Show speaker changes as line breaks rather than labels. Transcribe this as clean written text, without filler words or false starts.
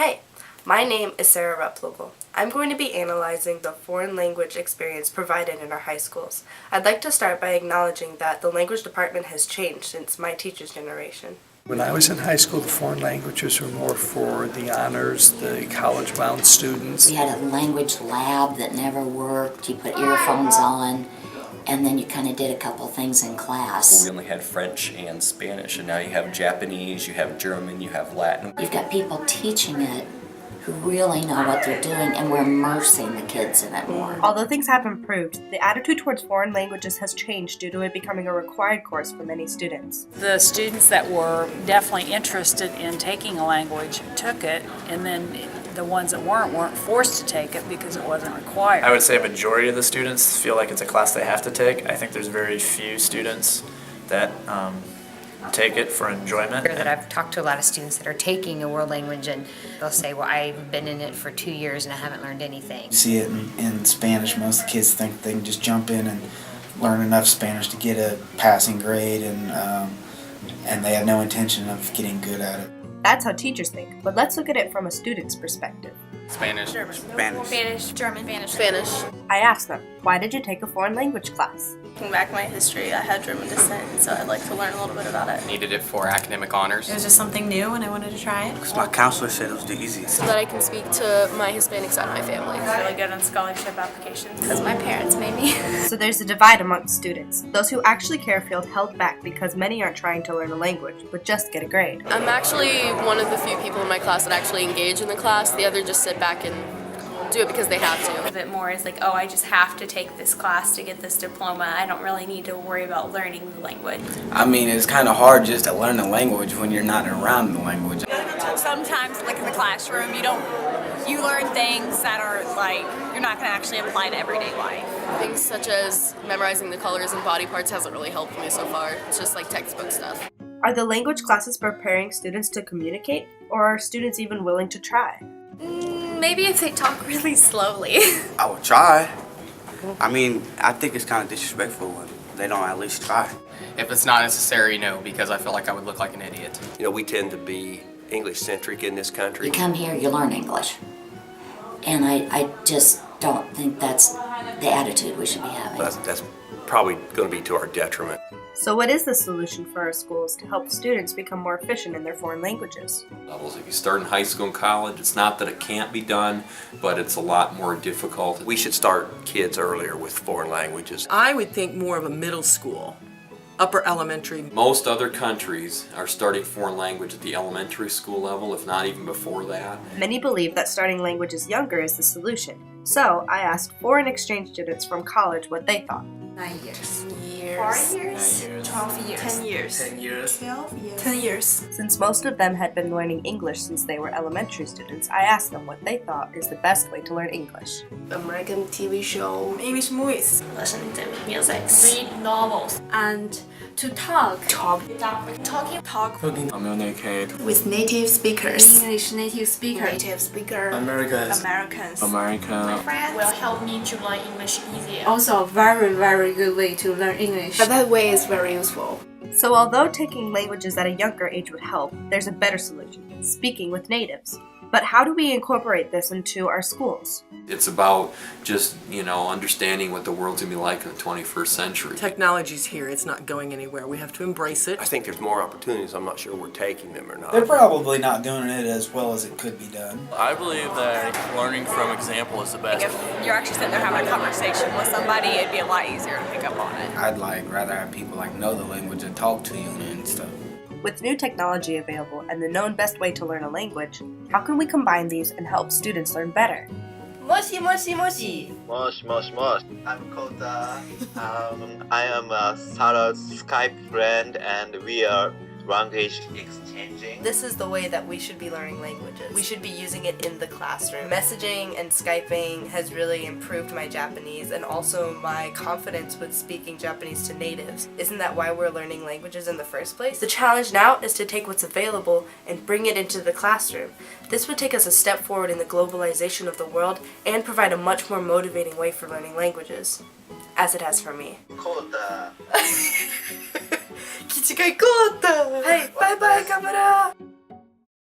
Hey, my name is Sarah Replogle. I'm going to be analyzing the foreign language experience provided in our high schools. I'd like to start by acknowledging that the language department has changed since my teacher's generation.
When I was in high school, the foreign languages were more for the honors, the college-bound students.
We had a language lab that never worked. You put earphones on, and then you kind of did a couple things in class.
We only had French and Spanish, and now you have Japanese, you have German, you have Latin.
You've got people teaching it who really know what they're doing, and we're immersing the kids in it more.
Although things have improved, the attitude towards foreign languages has changed due to it becoming a required course for many students.
The students that were definitely interested in taking a language took it, and then the ones that weren't forced to take it because it wasn't required.
I would say a majority of the students feel like it's a class they have to take. I think there's very few students that take it for enjoyment.
That I've talked to a lot of students that are taking a world language, and they'll say, well, I've been in it for 2 years and I haven't learned anything.
You see it in Spanish. Most of the kids think they can just jump in and learn enough Spanish to get a passing grade, and they have no intention of getting good at it.
That's how teachers think, but let's look at it from a student's perspective.
Spanish.
German.
Spanish.
Spanish. German. Spanish.
Spanish.
I asked them, why did you take a foreign language class?
Looking back my history, I had German descent, so I'd like to learn a little bit about it.
Needed it for academic honors.
It was just something new and I wanted to try it.
Because my counselor said it was the easiest.
So that I can speak to my Hispanic side of my family.
Really good on scholarship applications.
Because my parents made me.
So there's a divide amongst students. Those who actually care feel held back because many aren't trying to learn a language, but just get a grade.
I'm actually one of the few people in my class that actually engage in the class. The other just sit back and do it because they have to.
A bit more is like, oh, I just have to take this class to get this diploma. I don't really need to worry about learning the language.
I mean, it's kind of hard just to learn the language when you're not around the language.
Sometimes, like in the classroom, you learn things that are like, you're not going to actually apply to everyday life.
Things such as memorizing the colors and body parts hasn't really helped me so far. It's just like textbook stuff.
Are the language classes preparing students to communicate, or are students even willing to try?
Maybe if they talk really slowly.
I would try. I mean, I think it's kind of disrespectful when they don't at least try.
If it's not necessary, no, because I feel like I would look like an idiot.
You know, we tend to be English-centric in this country.
You come here, you learn English. And I just don't think that's the attitude we should be having.
That's probably going to be to our detriment.
So what is the solution for our schools to help students become more efficient in their foreign languages?
Levels. If you start in high school and college, it's not that it can't be done, but it's a lot more difficult.
We should start kids earlier with foreign languages.
I would think more of a middle school, upper elementary.
Most other countries are starting foreign language at the elementary school level, if not even before that.
Many believe that starting languages younger is the solution. So I asked foreign exchange students from college what they thought.
9 years.
4 years.
12 years.
10 years.
10 years.
12 years.
10 years.
Since most of them had been learning English since they were elementary students, I asked them what they thought is the best way to learn English.
American TV show.
English movies.
Listen to music.
Read novels.
And to talk.
Talking.
Communicate.
With native speakers.
English native speaker.
Native speaker.
Americans.
Americans.
America.
Friends.
Will help me to learn English easier.
Also, very, very good way to learn English.
That way is very useful.
So although taking languages at a younger age would help, there's a better solution: speaking with natives. But how do we incorporate this into our schools?
It's about just, understanding what the world's going to be like in the 21st century.
Technology's here. It's not going anywhere. We have to embrace it.
I think there's more opportunities. I'm not sure we're taking them or not.
They're probably not doing it as well as it could be done.
I believe that learning from example is the best.
If you're actually sitting there having a conversation with somebody, it'd be a lot easier to pick up on it.
I'd rather have people know the language and talk to you and stuff.
With new technology available and the known best way to learn a language, how can we combine these and help students learn better?
Moshi, moshi, moshi.
Mosh, mosh, mosh. I'm Kota. I am Sarah's Skype friend, and we are language exchanging.
This is the way that we should be learning languages. We should be using it in the classroom. Messaging and Skyping has really improved my Japanese and also my confidence with speaking Japanese to natives. Isn't that why we're learning languages in the first place? The challenge now is to take what's available and bring it into the classroom. This would take us a step forward in the globalization of the world and provide a much more motivating way for learning languages, as it has for me.
Kota.
基地が行こうっと。はい、バイバイカメラ。